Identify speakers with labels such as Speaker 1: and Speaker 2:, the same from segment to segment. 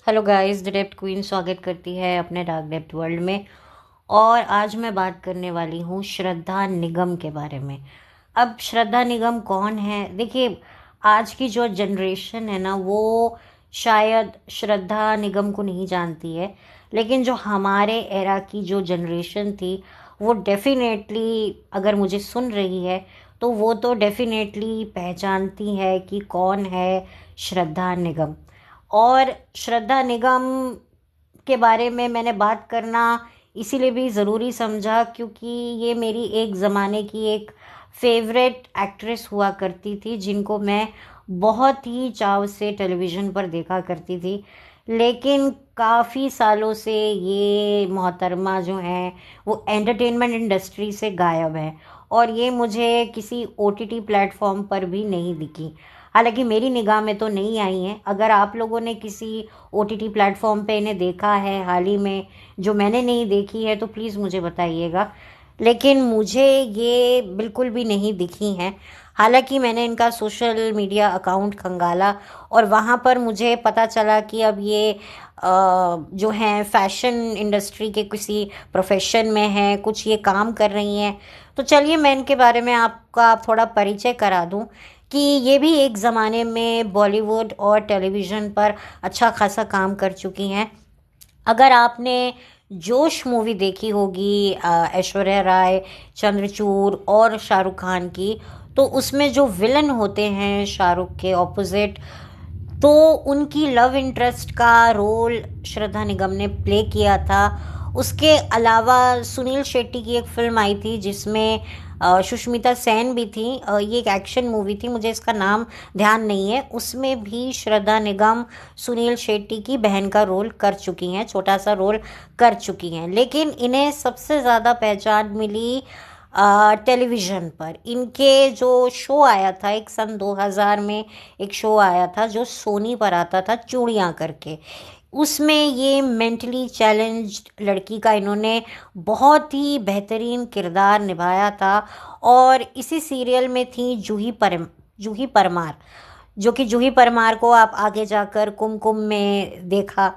Speaker 1: Hello guys, the depth queen स्वागत करती है अपने डार्क डेप्थ वर्ल्ड में। और आज मैं बात करने वाली हूँ श्रद्धा निगम के बारे में। अब श्रद्धा निगम कौन है? देखिए, आज की जो जनरेशन है ना, वो शायद श्रद्धा निगम को नहीं जानती है, लेकिन जो हमारे एरा की जो जनरेशन थी वो डेफिनेटली, अगर मुझे सुन रही है तो वो तो डेफिनेटली पहचानती है कि कौन है श्रद्धा निगम। और श्रद्धा निगम के बारे में मैंने बात करना इसीलिए भी ज़रूरी समझा क्योंकि ये मेरी एक ज़माने की एक फेवरेट एक्ट्रेस हुआ करती थी, जिनको मैं बहुत ही चाव से टेलीविज़न पर देखा करती थी। लेकिन काफ़ी सालों से ये मोहतरमा जो हैं वो एंटरटेनमेंट इंडस्ट्री से गायब है, और ये मुझे किसी ओटीटी प्लेटफॉर्म पर भी नहीं दिखी। हालांकि मेरी निगाह में तो नहीं आई हैं। अगर आप लोगों ने किसी ओटीटी प्लेटफॉर्म पे इन्हें देखा है हाल ही में जो मैंने नहीं देखी है तो प्लीज़ मुझे बताइएगा, लेकिन मुझे ये बिल्कुल भी नहीं दिखी हैं। हालांकि मैंने इनका सोशल मीडिया अकाउंट खंगाला और वहाँ पर मुझे पता चला कि अब ये जो हैं फैशन इंडस्ट्री के किसी प्रोफेशन में हैं, कुछ ये काम कर रही हैं। तो चलिए मैं इनके बारे में आपका थोड़ा परिचय करा दूं कि ये भी एक ज़माने में बॉलीवुड और टेलीविज़न पर अच्छा खासा काम कर चुकी हैं। अगर आपने जोश मूवी देखी होगी ऐश्वर्या राय, चंद्रचूड़ और शाहरुख खान की, तो उसमें जो विलन होते हैं शाहरुख के ऑपोजिट, तो उनकी लव इंटरेस्ट का रोल श्रद्धा निगम ने प्ले किया था। उसके अलावा सुनील शेट्टी की एक फिल्म आई थी जिसमें सुष्मिता सेन भी थी। ये एक एक्शन मूवी थी, मुझे इसका नाम ध्यान नहीं है। उसमें भी श्रद्धा निगम सुनील शेट्टी की बहन का रोल कर चुकी हैं, छोटा सा रोल कर चुकी हैं। लेकिन इन्हें सबसे ज़्यादा पहचान मिली टेलीविज़न पर। इनके जो शो आया था एक सन 2000 में, एक शो आया था जो सोनी पर आता था, चूड़ियाँ करके। उसमें ये मेंटली चैलेंज्ड लड़की का इन्होंने बहुत ही बेहतरीन किरदार निभाया था। और इसी सीरियल में थी जूही परमार, जो कि जूही परमार को आप आगे जाकर कुमकुम में देखा।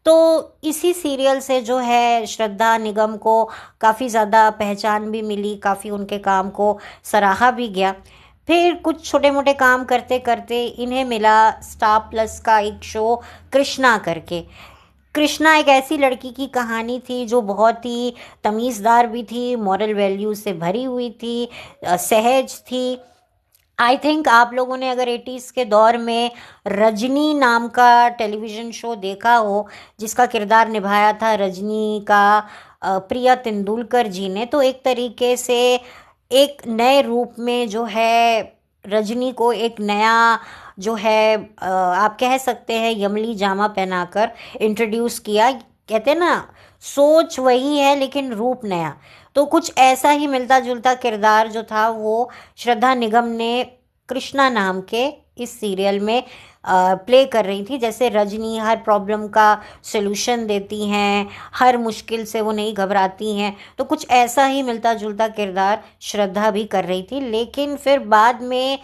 Speaker 1: तो इसी सीरियल से जो है श्रद्धा निगम को काफ़ी ज़्यादा पहचान भी मिली, काफ़ी उनके काम को सराहा भी गया। फिर कुछ छोटे मोटे काम करते करते इन्हें मिला स्टार प्लस का एक शो कृष्णा करके। कृष्णा एक ऐसी लड़की की कहानी थी जो बहुत ही तमीज़दार भी थी, मॉरल वैल्यू से भरी हुई थी, सहज थी। आई थिंक आप लोगों ने अगर 80s के दौर में रजनी नाम का टेलीविज़न शो देखा हो, जिसका किरदार निभाया था रजनी का प्रिया तेंदुलकर जी ने, तो एक तरीके से एक नए रूप में जो है रजनी को एक नया जो है आप कह सकते हैं यमली जामा पहनाकर इंट्रोड्यूस किया। कहते हैं ना, सोच वही है लेकिन रूप नया। तो कुछ ऐसा ही मिलता जुलता किरदार जो था वो श्रद्धा निगम ने कृष्णा नाम के इस सीरियल में प्ले कर रही थी। जैसे रजनी हर प्रॉब्लम का सलूशन देती हैं, हर मुश्किल से वो नहीं घबराती हैं, तो कुछ ऐसा ही मिलता जुलता किरदार श्रद्धा भी कर रही थी। लेकिन फिर बाद में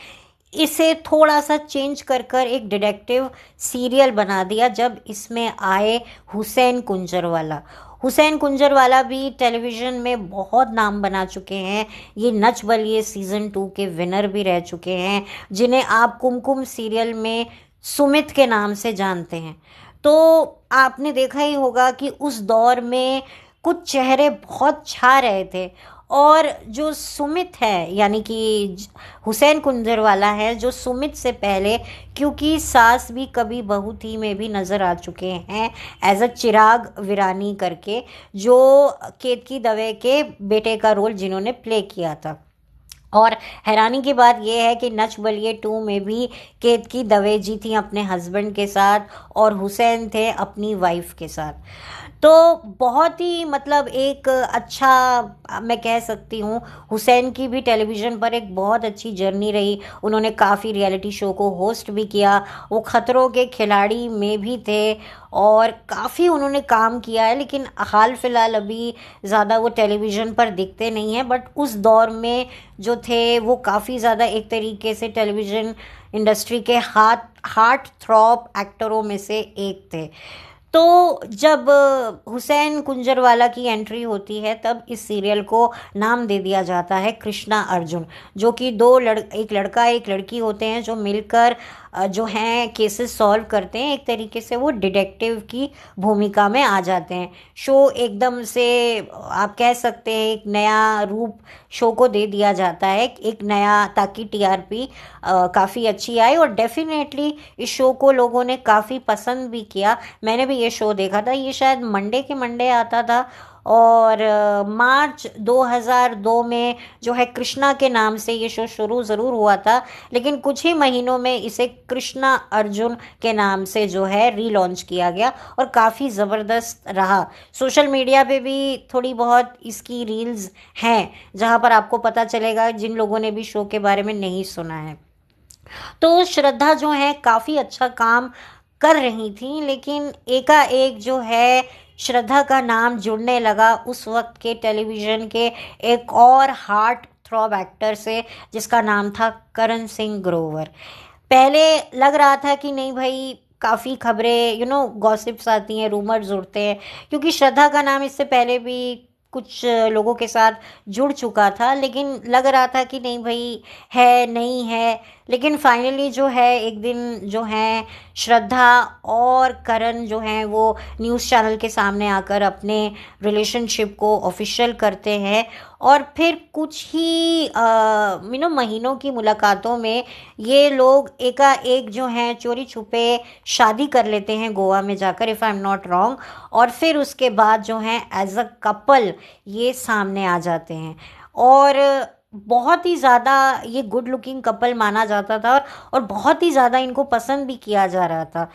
Speaker 1: इसे थोड़ा सा चेंज कर कर एक डिटेक्टिव सीरियल बना दिया जब इसमें आए हुसैन कुंजरवाला। हुसैन कुंजरवाला भी टेलीविज़न में बहुत नाम बना चुके हैं। ये नच बलिए सीज़न 2 के विनर भी रह चुके हैं, जिन्हें आप कुमकुम सीरियल में सुमित के नाम से जानते हैं। तो आपने देखा ही होगा कि उस दौर में कुछ चेहरे बहुत छा रहे थे। और जो सुमित है यानी कि हुसैन कुंजरवाला है, जो सुमित से पहले, क्योंकि सास भी कभी बहू थी में भी नज़र आ चुके हैं एज अ चिराग विरानी करके, जो केतकी दवे के बेटे का रोल जिन्होंने प्ले किया था। और हैरानी की बात यह है कि नच बलिए 2 में भी केतकी दवे जी थी अपने हस्बैंड के साथ और हुसैन थे अपनी वाइफ के साथ। तो बहुत ही मतलब एक अच्छा मैं कह सकती हूँ, हुसैन की भी टेलीविज़न पर एक बहुत अच्छी जर्नी रही। उन्होंने काफ़ी रियलिटी शो को होस्ट भी किया, वो खतरों के खिलाड़ी में भी थे और काफ़ी उन्होंने काम किया है, लेकिन हाल फिलहाल अभी ज़्यादा वो टेलीविज़न पर दिखते नहीं हैं। बट उस दौर में जो थे वो काफ़ी ज़्यादा एक तरीके से टेलीविज़न इंडस्ट्री के हार्ट थ्रॉब एक्टरों में से एक थे। तो जब हुसैन कुंजरवाला की एंट्री होती है तब इस सीरियल को नाम दे दिया जाता है कृष्णा अर्जुन, जो कि एक लड़का एक लड़की होते हैं जो मिलकर जो हैं केसेस सॉल्व करते हैं। एक तरीके से वो डिटेक्टिव की भूमिका में आ जाते हैं। शो एकदम से आप कह सकते हैं एक नया रूप शो को दे दिया जाता है, एक नया, ताकि टीआरपी काफ़ी अच्छी आए। और डेफिनेटली इस शो को लोगों ने काफ़ी पसंद भी किया। मैंने भी ये शो देखा था, ये शायद मंडे के मंडे आता था और मार्च 2002 में जो है कृष्णा के नाम से ये शो शुरू ज़रूर हुआ था, लेकिन कुछ ही महीनों में इसे कृष्णा अर्जुन के नाम से जो है रीलॉन्च किया गया और काफ़ी ज़बरदस्त रहा। सोशल मीडिया पे भी थोड़ी बहुत इसकी रील्स हैं जहाँ पर आपको पता चलेगा, जिन लोगों ने भी शो के बारे में नहीं सुना है। तो श्रद्धा जो है काफ़ी अच्छा काम कर रही थी, लेकिन एकाएक जो है श्रद्धा का नाम जुड़ने लगा उस वक्त के टेलीविज़न के एक और हार्ट थ्रॉब एक्टर से, जिसका नाम था करण सिंह ग्रोवर। पहले लग रहा था कि नहीं भाई, काफ़ी खबरें गॉसिप्स आती हैं, रूमर्स उड़ते हैं, क्योंकि श्रद्धा का नाम इससे पहले भी कुछ लोगों के साथ जुड़ चुका था, लेकिन लग रहा था कि नहीं भाई है नहीं है। लेकिन फाइनली जो है एक दिन जो है श्रद्धा और करण जो हैं वो न्यूज़ चैनल के सामने आकर अपने रिलेशनशिप को ऑफिशियल करते हैं और फिर कुछ ही महीनों की मुलाकातों में ये लोग एकाएक जो हैं चोरी छुपे शादी कर लेते हैं गोवा में जाकर, if I am not wrong. और फिर उसके बाद जो हैं एज अ कपल ये सामने आ जाते हैं और बहुत ही ज़्यादा ये गुड लुकिंग कपल माना जाता था और बहुत ही ज़्यादा इनको पसंद भी किया जा रहा था।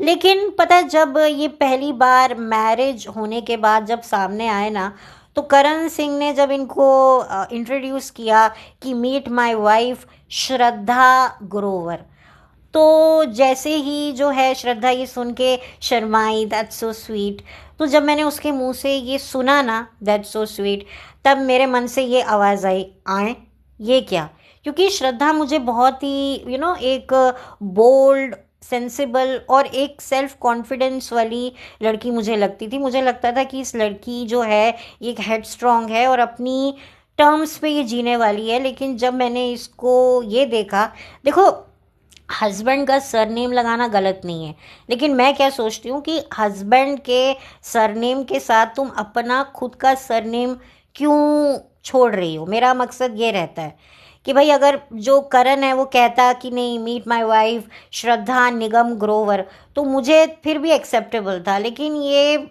Speaker 1: लेकिन पता है, जब ये पहली बार मैरिज होने के बाद जब सामने आए ना, तो करण सिंह ने जब इनको इंट्रोड्यूस किया कि मीट माय वाइफ श्रद्धा ग्रोवर, तो जैसे ही जो है श्रद्धा ये सुन के शर्माई, दैट्स सो स्वीट। तो जब मैंने उसके मुंह से ये सुना ना, दैट्स सो स्वीट, तब मेरे मन से ये आवाज़ आई, आए ये क्या। क्योंकि श्रद्धा मुझे बहुत ही एक बोल्ड, सेंसिबल और एक सेल्फ कॉन्फिडेंस वाली लड़की मुझे लगती थी। मुझे लगता था कि इस लड़की जो है एक हेड स्ट्रॉन्ग है और अपनी टर्म्स पे ये जीने वाली है। लेकिन जब मैंने इसको ये देखा, देखो हस्बैंड का सरनेम लगाना गलत नहीं है, लेकिन मैं क्या सोचती हूँ कि हस्बैंड के सरनेम के साथ तुम अपना खुद का सरनेम क्यों छोड़ रही हो। मेरा मकसद ये रहता है कि भाई अगर जो करण है वो कहता कि नहीं मीट माय वाइफ श्रद्धा निगम ग्रोवर, तो मुझे फिर भी एक्सेप्टेबल था। लेकिन ये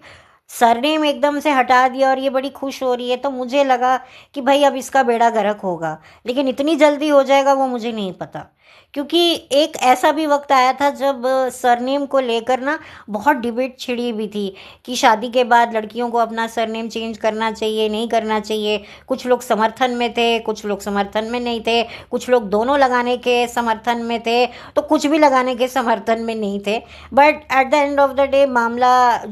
Speaker 1: सरनेम एकदम से हटा दिया और ये बड़ी खुश हो रही है, तो मुझे लगा कि भाई अब इसका बेड़ा गर्क होगा। लेकिन इतनी जल्दी हो जाएगा वो मुझे नहीं पता, क्योंकि एक ऐसा भी वक्त आया था जब सरनेम को लेकर ना बहुत डिबेट छिड़ी भी थी कि शादी के बाद लड़कियों को अपना सरनेम चेंज करना चाहिए नहीं करना चाहिए। कुछ लोग समर्थन में थे, कुछ लोग समर्थन में नहीं थे, कुछ लोग दोनों लगाने के समर्थन में थे, तो कुछ भी लगाने के समर्थन में नहीं थे। But at the end of the day मामला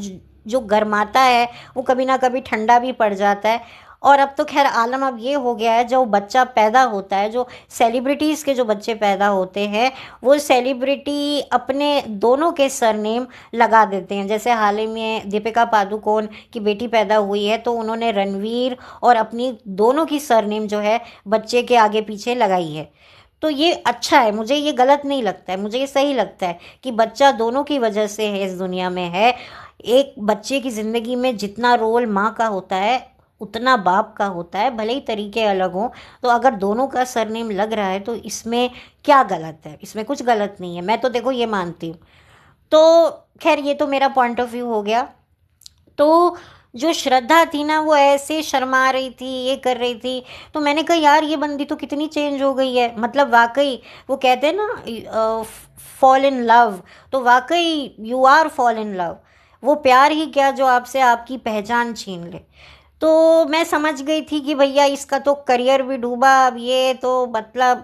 Speaker 1: जो गर्माता है वो कभी ना कभी ठंडा भी पड़ जाता है। और अब तो खैर आलम अब ये हो गया है, जो बच्चा पैदा होता है, जो सेलिब्रिटीज़ के जो बच्चे पैदा होते हैं, वो सेलिब्रिटी अपने दोनों के सरनेम लगा देते हैं। जैसे हाल ही में दीपिका पादुकोण की बेटी पैदा हुई है, तो उन्होंने रणवीर और अपनी दोनों की सरनेम जो है बच्चे के आगे पीछे लगाई है। तो ये अच्छा है, मुझे ये गलत नहीं लगता है, मुझे ये सही लगता है कि बच्चा दोनों की वजह से है इस दुनिया में है। एक बच्चे की ज़िंदगी में जितना रोल माँ का होता है उतना बाप का होता है, भले ही तरीके अलग हों। तो अगर दोनों का सरनेम लग रहा है तो इसमें क्या गलत है, इसमें कुछ गलत नहीं है, मैं तो देखो ये मानती हूँ। तो खैर ये तो मेरा पॉइंट ऑफ व्यू हो गया। तो जो श्रद्धा थी ना वो ऐसे शर्मा रही थी, ये कर रही थी, तो मैंने कहा यार ये बंदी तो कितनी चेंज हो गई है। मतलब वाकई वो कहते हैं ना फॉल इन लव, तो वाकई you are fall in love. वो प्यार ही क्या जो आपसे आपकी पहचान छीन ले। तो मैं समझ गई थी कि भैया इसका तो करियर भी डूबा, अब ये तो मतलब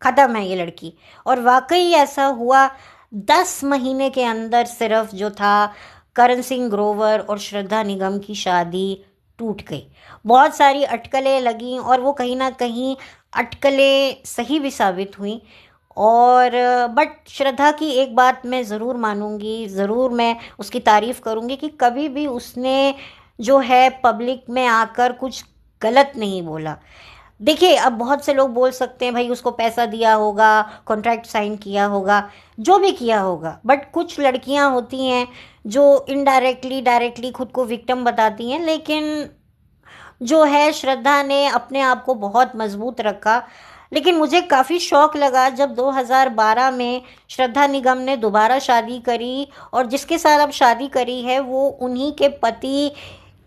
Speaker 1: ख़त्म है ये लड़की। और वाकई ऐसा हुआ। 10 महीने के अंदर सिर्फ जो था, करण सिंह ग्रोवर और श्रद्धा निगम की शादी टूट गई। बहुत सारी अटकलें लगीं और वो कहीं ना कहीं अटकलें सही भी साबित हुई। और बट श्रद्धा की एक बात मैं ज़रूर मानूंगी, ज़रूर मैं उसकी तारीफ़ करूंगी कि कभी भी उसने जो है पब्लिक में आकर कुछ गलत नहीं बोला। देखिए, अब बहुत से लोग बोल सकते हैं भाई उसको पैसा दिया होगा, कॉन्ट्रैक्ट साइन किया होगा, जो भी किया होगा, बट कुछ लड़कियां होती हैं जो इनडायरेक्टली डायरेक्टली खुद को विक्टिम बताती हैं। लेकिन जो है श्रद्धा ने अपने आप को बहुत मजबूत रखा। लेकिन मुझे काफ़ी शौक लगा जब 2012 में श्रद्धा निगम ने दोबारा शादी करी, और जिसके साथ अब शादी करी है वो उन्हीं के पति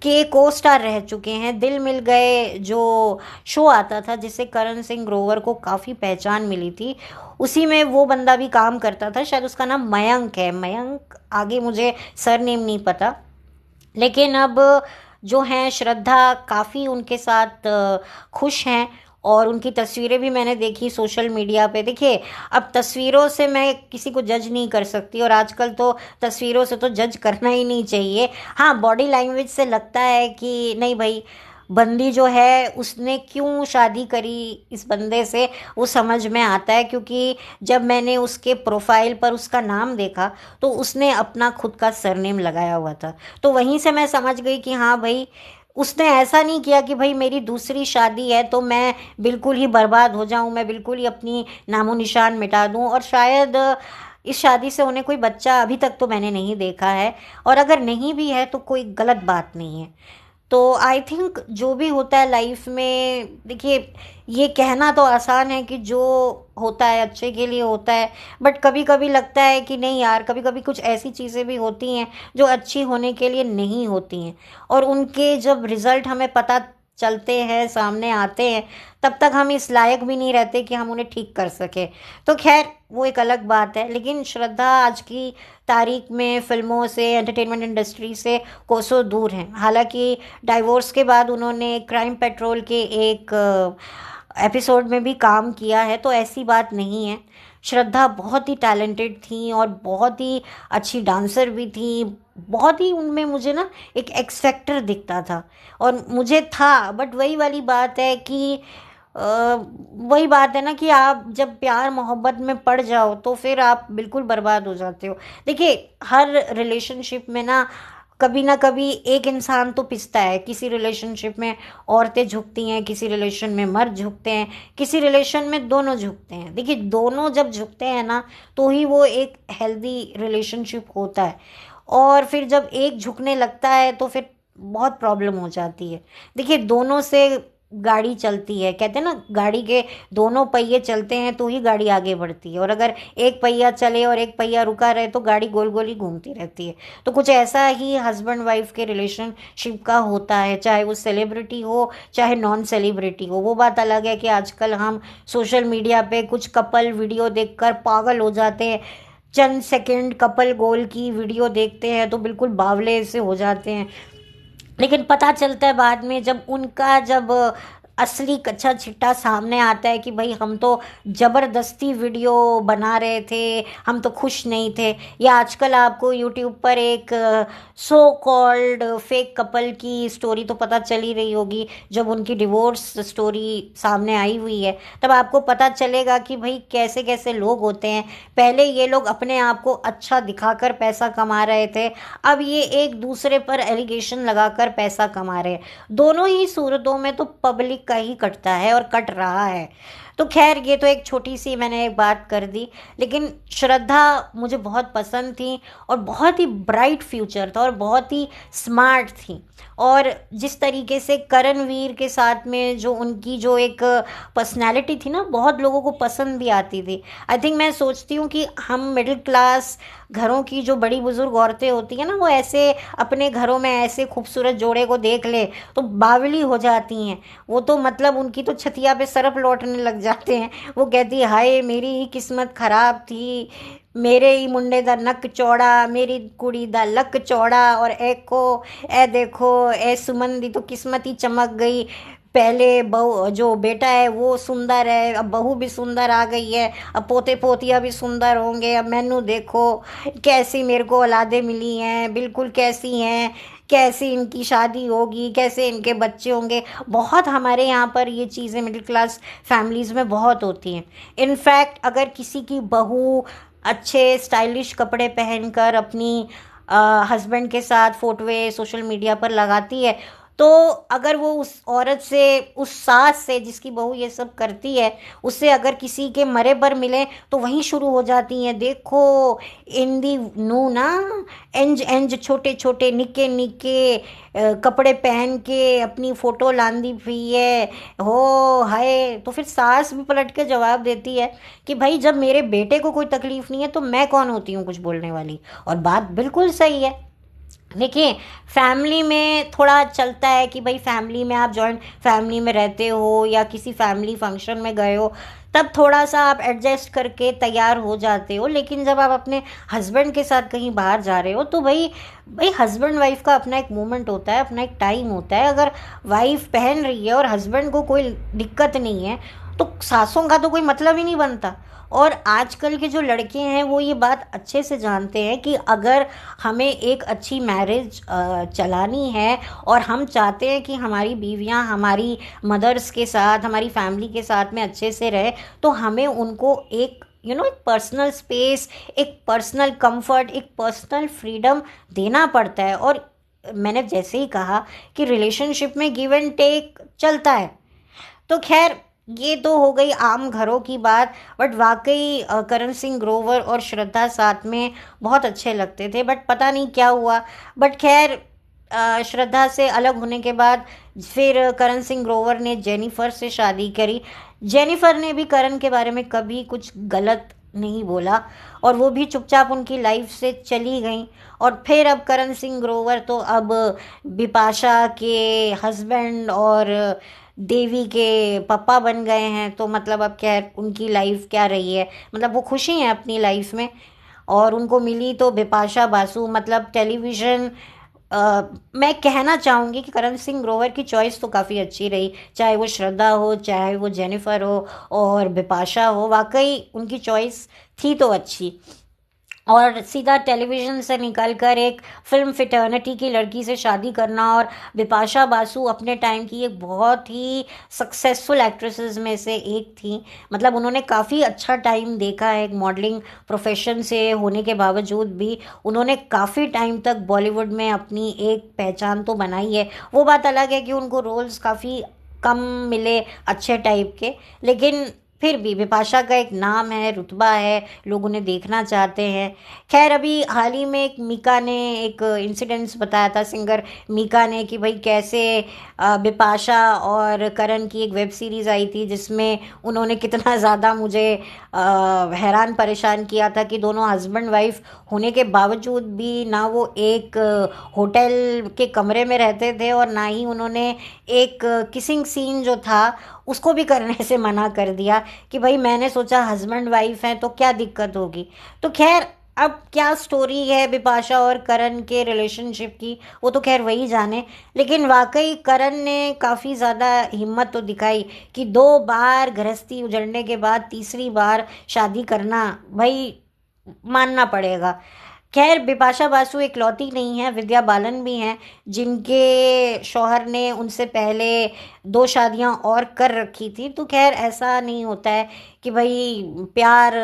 Speaker 1: के को स्टार रह चुके हैं। दिल मिल गए जो शो आता था जिससे करण सिंह ग्रोवर को काफ़ी पहचान मिली थी, उसी में वो बंदा भी काम करता था। शायद उसका नाम मयंक है, मयंक, आगे मुझे सरनेम नहीं पता। लेकिन अब जो हैं श्रद्धा काफ़ी उनके साथ खुश हैं। और उनकी तस्वीरें भी मैंने देखी सोशल मीडिया पे। देखिए, अब तस्वीरों से मैं किसी को जज नहीं कर सकती, और आजकल तो तस्वीरों से तो जज करना ही नहीं चाहिए। हाँ, बॉडी लैंग्वेज से लगता है कि नहीं भाई, बंदी जो है उसने क्यों शादी करी इस बंदे से, वो समझ में आता है। क्योंकि जब मैंने उसके प्रोफाइल पर उसका नाम देखा तो उसने अपना खुद का सरनेम लगाया हुआ था, तो वहीं से मैं समझ गई कि हाँ भाई, उसने ऐसा नहीं किया कि भाई मेरी दूसरी शादी है तो मैं बिल्कुल ही बर्बाद हो जाऊं, मैं बिल्कुल ही अपनी नामो निशान मिटा दूं। और शायद इस शादी से उन्हें कोई बच्चा अभी तक तो मैंने नहीं देखा है, और अगर नहीं भी है तो कोई गलत बात नहीं है। तो आई थिंक जो भी होता है लाइफ में, देखिए, ये कहना तो आसान है कि जो होता है अच्छे के लिए होता है, बट कभी कभी लगता है कि नहीं यार, कभी कभी कुछ ऐसी चीज़ें भी होती हैं जो अच्छी होने के लिए नहीं होती हैं, और उनके जब रिज़ल्ट हमें पता चलते हैं, सामने आते हैं, तब तक हम इस लायक भी नहीं रहते कि हम उन्हें ठीक कर सके। तो खैर, वो एक अलग बात है। लेकिन श्रद्धा आज की तारीख में फिल्मों से, एंटरटेनमेंट इंडस्ट्री से कोसों दूर हैं। हालांकि डाइवोर्स के बाद उन्होंने क्राइम पेट्रोल के एक एपिसोड में भी काम किया है, तो ऐसी बात नहीं है। श्रद्धा बहुत ही टैलेंटेड थी और बहुत ही अच्छी डांसर भी थी। बहुत ही उनमें मुझे ना एक एक्स फैक्टर दिखता था, और मुझे था। बट वही वाली बात है कि वही बात है ना कि आप जब प्यार मोहब्बत में पड़ जाओ तो फिर आप बिल्कुल बर्बाद हो जाते हो। देखिए, हर रिलेशनशिप में ना कभी एक इंसान तो पिसता है। किसी रिलेशनशिप में औरतें झुकती हैं, किसी रिलेशन में मर्द झुकते हैं, किसी रिलेशन में दोनों झुकते हैं। देखिए, दोनों जब झुकते हैं ना तो ही वो एक हेल्दी रिलेशनशिप होता है। और फिर जब एक झुकने लगता है तो फिर बहुत प्रॉब्लम हो जाती है। देखिए, दोनों से गाड़ी चलती है, कहते हैं ना, गाड़ी के दोनों पहिए चलते हैं तो ही गाड़ी आगे बढ़ती है, और अगर एक पहिया चले और एक पहिया रुका रहे तो गाड़ी गोल गोल ही घूमती रहती है। तो कुछ ऐसा ही हस्बैंड वाइफ के रिलेशनशिप का होता है, चाहे वो सेलिब्रिटी हो चाहे नॉन सेलिब्रिटी हो। वो बात अलग है कि आजकल हम सोशल मीडिया पे कुछ कपल वीडियो देखकर पागल हो जाते हैं। चंद सेकंड कपल गोल की वीडियो देखते हैं तो बिल्कुल बावले से हो जाते हैं। लेकिन पता चलता है बाद में, जब असली कच्चा चिट्ठा सामने आता है कि भाई हम तो ज़बरदस्ती वीडियो बना रहे थे, हम तो खुश नहीं थे। या आजकल आपको यूट्यूब पर एक सो कॉल्ड फेक कपल की स्टोरी तो पता चल ही रही होगी। जब उनकी डिवोर्स स्टोरी सामने आई हुई है तब आपको पता चलेगा कि भाई कैसे कैसे लोग होते हैं। पहले ये लोग अपने आप को अच्छा दिखाकर पैसा कमा रहे थे, अब ये एक दूसरे पर एलिगेशन लगाकर पैसा कमा रहे हैं। दोनों ही सूरतों में तो पब्लिक का ही कटता है और कट रहा है। तो खैर, ये तो एक छोटी सी मैंने एक बात कर दी। लेकिन श्रद्धा मुझे बहुत पसंद थी, और बहुत ही ब्राइट फ्यूचर था, और बहुत ही स्मार्ट थी। और जिस तरीके से करणवीर के साथ में जो उनकी जो एक पर्सनैलिटी थी ना, बहुत लोगों को पसंद भी आती थी। आई थिंक, मैं सोचती हूँ कि हम मिडिल क्लास घरों की जो बड़ी बुजुर्ग औरतें होती हैं ना, वो ऐसे अपने घरों में ऐसे खूबसूरत जोड़े को देख ले तो बावली हो जाती हैं। वो तो मतलब उनकी तो छतिया पे सरफ लौटने लग जाते हैं। वो कहती है हाय मेरी ही किस्मत खराब थी, मेरे ही मुंडे दा नक चौड़ा, मेरी कुड़ी दा लक चौड़ा, और ए देखो ए सुमन दी तो किस्मत ही चमक गई। पहले बहू जो बेटा है वो सुंदर है, अब बहू भी सुंदर आ गई है, अब पोते पोतिया भी सुंदर होंगे, अब मैनू देखो कैसी मेरे को औलादे मिली हैं, बिल्कुल कैसी हैं, कैसी इनकी शादी होगी, कैसे इनके बच्चे होंगे। बहुत हमारे यहाँ पर ये चीज़ें मिडिल क्लास फैमिलीज़ में बहुत होती हैं। इनफैक्ट अगर किसी की बहू अच्छे स्टाइलिश कपड़े पहनकर अपनी हस्बैंड के साथ फोटोए सोशल मीडिया पर लगाती है, तो अगर वो उस औरत से, उस सास से जिसकी बहू ये सब करती है, उससे अगर किसी के मरे पर मिले तो वहीं शुरू हो जाती हैं, देखो इंदी नू ना इंज इंज छोटे छोटे निके निके कपड़े पहन के अपनी फ़ोटो लांदी हुई है हो हाय। तो फिर सास भी पलट के जवाब देती है कि भाई जब मेरे बेटे को कोई तकलीफ़ नहीं है तो मैं कौन होती हूँ कुछ बोलने वाली। और बात बिल्कुल सही है। देखिए फैमिली में थोड़ा चलता है कि भाई फैमिली में आप जॉइंट फैमिली में रहते हो या किसी फैमिली फंक्शन में गए हो, तब थोड़ा सा आप एडजस्ट करके तैयार हो जाते हो। लेकिन जब आप अपने हस्बैंड के साथ कहीं बाहर जा रहे हो तो भाई भाई हस्बैंड वाइफ का अपना एक मोमेंट होता है, अपना एक टाइम होता है। अगर वाइफ पहन रही है और हस्बैंड को कोई दिक्कत नहीं है तो सासों का तो कोई मतलब ही नहीं बनता। और आजकल के जो लड़के हैं वो ये बात अच्छे से जानते हैं कि अगर हमें एक अच्छी मैरिज चलानी है और हम चाहते हैं कि हमारी बीवियां हमारी मदर्स के साथ, हमारी फैमिली के साथ में अच्छे से रहे, तो हमें उनको एक एक पर्सनल स्पेस, एक पर्सनल कंफर्ट, एक पर्सनल फ्रीडम देना पड़ता है। और मैंने जैसे ही कहा कि रिलेशनशिप में गिव एंड टेक चलता है। तो खैर ये तो हो गई आम घरों की बात। बट वाकई करण सिंह ग्रोवर और श्रद्धा साथ में बहुत अच्छे लगते थे, बट पता नहीं क्या हुआ। बट खैर श्रद्धा से अलग होने के बाद फिर करण सिंह ग्रोवर ने जेनिफर से शादी करी। जेनिफर ने भी करण के बारे में कभी कुछ गलत नहीं बोला और वो भी चुपचाप उनकी लाइफ से चली गई। और फिर अब करण सिंह ग्रोवर तो अब बिपाशा के हस्बैंड और देवी के पापा बन गए हैं। तो मतलब अब क्या उनकी लाइफ क्या रही है, मतलब वो खुशी हैं अपनी लाइफ में। और उनको मिली तो बिपाशा बासु, मतलब टेलीविज़न मैं कहना चाहूँगी कि करण सिंह ग्रोवर की चॉइस तो काफ़ी अच्छी रही, चाहे वो श्रद्धा हो, चाहे वो जेनिफर हो और बिपाशा हो, वाकई उनकी चॉइस थी तो अच्छी। और सीधा टेलीविज़न से निकलकर एक फिल्म फिटर्निटी की लड़की से शादी करना। और बिपाशा बासु अपने टाइम की एक बहुत ही सक्सेसफुल एक्ट्रेसेस में से एक थी। मतलब उन्होंने काफ़ी अच्छा टाइम देखा है, एक मॉडलिंग प्रोफेशन से होने के बावजूद भी उन्होंने काफ़ी टाइम तक बॉलीवुड में अपनी एक पहचान तो बनाई है। वो बात अलग है कि उनको रोल्स काफ़ी कम मिले अच्छे टाइप के, लेकिन फिर भी बिपाशा का एक नाम है, रुतबा है, लोग उन्हें देखना चाहते हैं। खैर अभी हाल ही में एक मीका ने एक इंसिडेंट्स बताया था, सिंगर मीका ने, कि भाई कैसे बिपाशा और करण की एक वेब सीरीज़ आई थी जिसमें उन्होंने कितना ज़्यादा मुझे हैरान परेशान किया था कि दोनों हस्बैंड वाइफ होने के बावजूद भी ना वो एक होटल के कमरे में रहते थे और ना ही उन्होंने एक किसिंग सीन जो था उसको भी करने से मना कर दिया कि भाई मैंने सोचा हस्बैंड वाइफ हैं तो क्या दिक्कत होगी। तो खैर अब क्या स्टोरी है बिपाशा और करण के रिलेशनशिप की वो तो खैर वही जाने। लेकिन वाकई करण ने काफ़ी ज़्यादा हिम्मत तो दिखाई कि 2 बार गृहस्थी उजड़ने के बाद तीसरी बार शादी करना, भाई मानना पड़ेगा। खैर बिपाशा बासु इकलौती नहीं है, विद्या बालन भी हैं जिनके शौहर ने उनसे पहले 2 शादियां और कर रखी थी। तो खैर ऐसा नहीं होता है कि भाई प्यार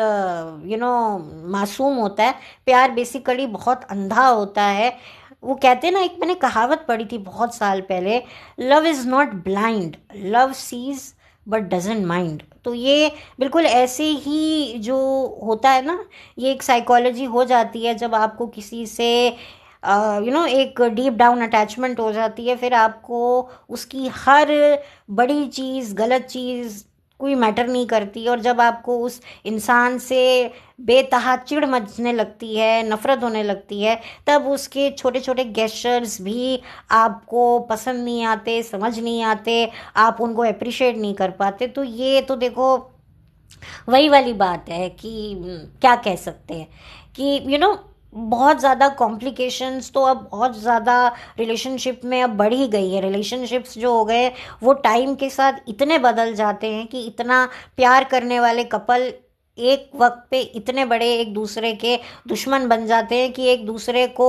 Speaker 1: मासूम होता है, प्यार बेसिकली बहुत अंधा होता है। वो कहते हैं ना, एक मैंने कहावत पढ़ी थी बहुत साल पहले, love is not blind, love sees but doesn't mind. तो ये बिल्कुल ऐसे ही जो होता है ना, ये एक साइकोलॉजी हो जाती है जब आपको किसी से एक डीप डाउन अटैचमेंट हो जाती है, फिर आपको उसकी हर बड़ी चीज़ गलत चीज़ कोई मैटर नहीं करती। और जब आपको उस इंसान से बेतहा चिढ़ मचने लगती है, नफ़रत होने लगती है, तब उसके छोटे छोटे गेस्चर्स भी आपको पसंद नहीं आते, समझ नहीं आते, आप उनको अप्रिशिएट नहीं कर पाते। तो ये तो देखो वही वाली बात है कि क्या कह सकते हैं कि बहुत ज़्यादा कॉम्प्लिकेशंस तो अब बहुत ज़्यादा रिलेशनशिप में अब बढ़ ही गई है। रिलेशनशिप्स जो हो गए वो टाइम के साथ इतने बदल जाते हैं कि इतना प्यार करने वाले कपल एक वक्त पे इतने बड़े एक दूसरे के दुश्मन बन जाते हैं कि एक दूसरे को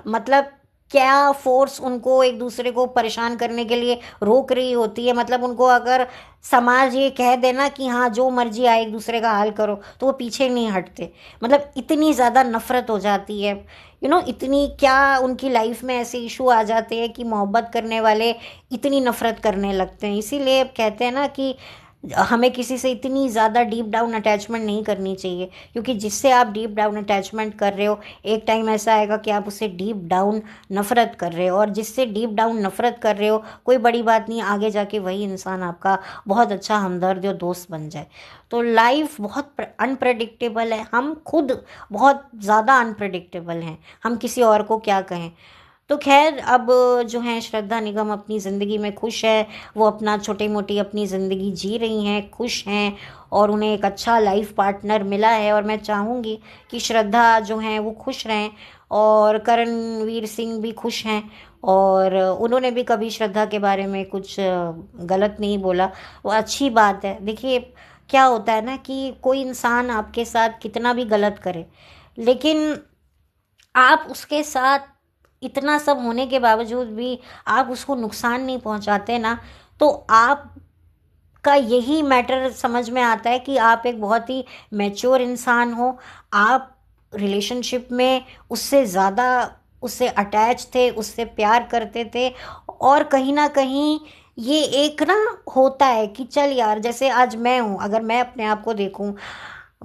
Speaker 1: मतलब क्या फोर्स उनको एक दूसरे को परेशान करने के लिए रोक रही होती है। मतलब उनको अगर समाज ये कह देना कि हाँ जो मर्जी आए एक दूसरे का हाल करो, तो वो पीछे नहीं हटते। मतलब इतनी ज़्यादा नफरत हो जाती है, इतनी क्या उनकी लाइफ में ऐसे इशू आ जाते हैं कि मोहब्बत करने वाले इतनी नफरत करने लगते हैं। इसीलिए कहते हैं ना कि हमें किसी से इतनी ज़्यादा डीप डाउन अटैचमेंट नहीं करनी चाहिए, क्योंकि जिससे आप डीप डाउन अटैचमेंट कर रहे हो एक टाइम ऐसा आएगा कि आप उससे डीप डाउन नफ़रत कर रहे हो, और जिससे डीप डाउन नफ़रत कर रहे हो कोई बड़ी बात नहीं, आगे जाके वही इंसान आपका बहुत अच्छा हमदर्द और दोस्त बन जाए। तो लाइफ बहुत अनप्रडिक्टेबल है, हम खुद बहुत ज़्यादा अनप्रडिक्टेबल हैं, हम किसी और को क्या कहें। तो खैर अब जो है श्रद्धा निगम अपनी ज़िंदगी में खुश है, वो अपना छोटी मोटी अपनी ज़िंदगी जी रही हैं, खुश हैं, और उन्हें एक अच्छा लाइफ पार्टनर मिला है। और मैं चाहूँगी कि श्रद्धा जो हैं वो खुश रहें, और करणवीर सिंह भी खुश हैं, और उन्होंने भी कभी श्रद्धा के बारे में कुछ गलत नहीं बोला। वो अच्छी बात है। देखिए क्या होता है ना कि कोई इंसान आपके साथ कितना भी गलत करे, लेकिन आप उसके साथ इतना सब होने के बावजूद भी आप उसको नुकसान नहीं पहुंचाते ना, तो आप का यही मैटर समझ में आता है कि आप एक बहुत ही मैच्योर इंसान हो। आप रिलेशनशिप में उससे ज़्यादा उससे अटैच थे, उससे प्यार करते थे, और कहीं ना कहीं ये एक ना होता है कि चल यार, जैसे आज मैं हूँ, अगर मैं अपने आप को देखूँ,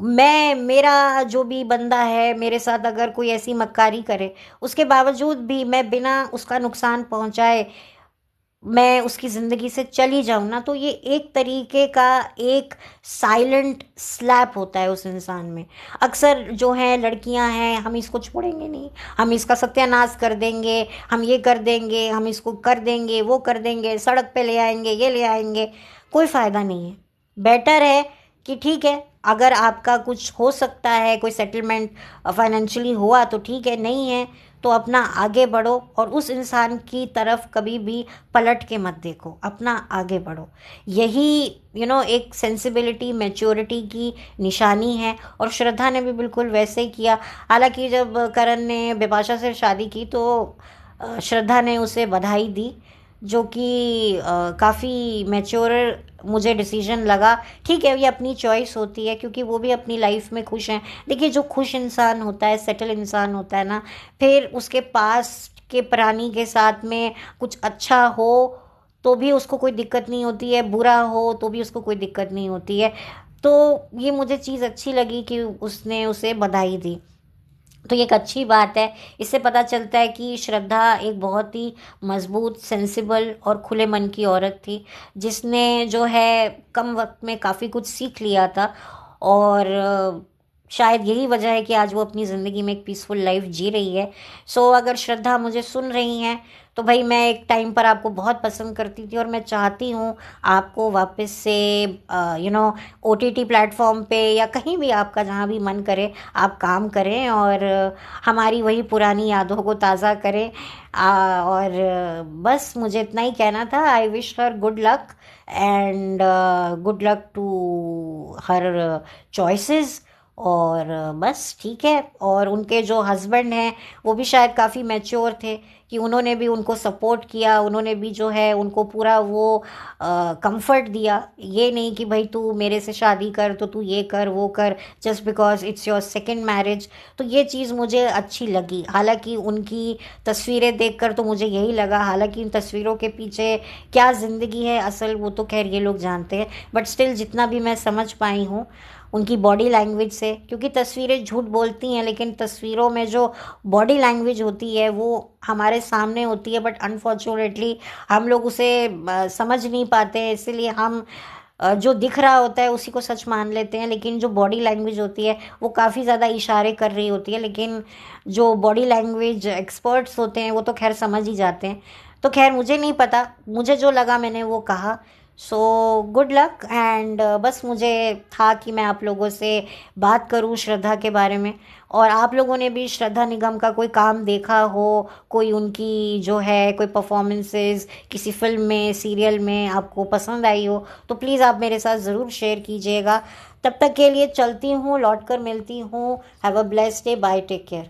Speaker 1: मैं मेरा जो भी बंदा है मेरे साथ अगर कोई ऐसी मक्कारी करे, उसके बावजूद भी मैं बिना उसका नुकसान पहुंचाए मैं उसकी ज़िंदगी से चली जाऊँ ना, तो ये एक तरीके का एक साइलेंट स्लैप होता है उस इंसान में। अक्सर जो है लड़कियां हैं, हम इसको छोड़ेंगे नहीं, हम इसका सत्यानाश कर देंगे, हम ये कर देंगे, हम इसको कर देंगे, वो कर देंगे, सड़क पे ले आएंगे, ये ले आएंगे। कोई फ़ायदा नहीं है। बेटर है कि ठीक है, अगर आपका कुछ हो सकता है, कोई सेटलमेंट फाइनेंशियली हुआ तो ठीक है, नहीं है तो अपना आगे बढ़ो, और उस इंसान की तरफ कभी भी पलट के मत देखो, अपना आगे बढ़ो। यही एक सेंसिबिलिटी मैच्योरिटी की निशानी है, और श्रद्धा ने भी बिल्कुल वैसे ही किया। हालांकि जब करण ने बिपाशा से शादी की तो श्रद्धा ने उसे बधाई दी, जो कि काफ़ी मैच्योर मुझे डिसीजन लगा। ठीक है, ये अपनी चॉइस होती है, क्योंकि वो भी अपनी लाइफ में खुश हैं। देखिए जो खुश इंसान होता है, सेटल इंसान होता है ना, फिर उसके पास के प्राणी के साथ में कुछ अच्छा हो तो भी उसको कोई दिक्कत नहीं होती है, बुरा हो तो भी उसको कोई दिक्कत नहीं होती है। तो ये मुझे चीज़ अच्छी लगी कि उसने उसे बधाई दी, तो ये एक अच्छी बात है। इससे पता चलता है कि श्रद्धा एक बहुत ही मजबूत, सेंसिबल और खुले मन की औरत थी, जिसने जो है कम वक्त में काफ़ी कुछ सीख लिया था। और शायद यही वजह है कि आज वो अपनी ज़िंदगी में एक पीसफुल लाइफ जी रही है। सो अगर श्रद्धा मुझे सुन रही हैं तो भाई, मैं एक टाइम पर आपको बहुत पसंद करती थी, और मैं चाहती हूँ आपको वापस से OTT प्लेटफॉर्म पे या कहीं भी आपका जहाँ भी मन करे आप काम करें, और हमारी वही पुरानी यादों को ताज़ा करें। और बस मुझे इतना ही कहना था। I wish her good luck, and good luck to her choices. और बस ठीक है। और उनके जो हस्बैंड हैं वो भी शायद काफ़ी मैच्योर थे, कि उन्होंने भी उनको सपोर्ट किया, उन्होंने भी जो है उनको पूरा वो कंफर्ट दिया। ये नहीं कि भाई तू मेरे से शादी कर तो तू ये कर वो कर, just because it's your second marriage. तो ये चीज़ मुझे अच्छी लगी। हालांकि उनकी तस्वीरें देखकर तो मुझे यही लगा, हालांकि इन तस्वीरों के पीछे क्या ज़िंदगी है असल, वो तो खैर ये लोग जानते हैं, बट स्टिल जितना भी मैं समझ पाई हूँ उनकी बॉडी लैंग्वेज से, क्योंकि तस्वीरें झूठ बोलती हैं, लेकिन तस्वीरों में जो बॉडी लैंग्वेज होती है वो हमारे सामने होती है, बट अनफॉर्चुनेटली हम लोग उसे समझ नहीं पाते हैं। इसीलिए हम जो दिख रहा होता है उसी को सच मान लेते हैं, लेकिन जो बॉडी लैंग्वेज होती है वो काफ़ी ज़्यादा इशारे कर रही होती है। लेकिन जो बॉडी लैंग्वेज एक्सपर्ट्स होते हैं वो तो खैर समझ ही जाते हैं। तो खैर मुझे नहीं पता, मुझे जो लगा मैंने वो कहा। सो गुड लक एंड बस मुझे था कि मैं आप लोगों से बात करूं श्रद्धा के बारे में, और आप लोगों ने भी श्रद्धा निगम का कोई काम देखा हो, कोई उनकी जो है कोई परफॉर्मेंसेस किसी फिल्म में सीरियल में आपको पसंद आई हो, तो प्लीज़ आप मेरे साथ ज़रूर शेयर कीजिएगा। तब तक के लिए चलती हूँ, लौट कर मिलती हूँ। Have a blessed day, bye, take care.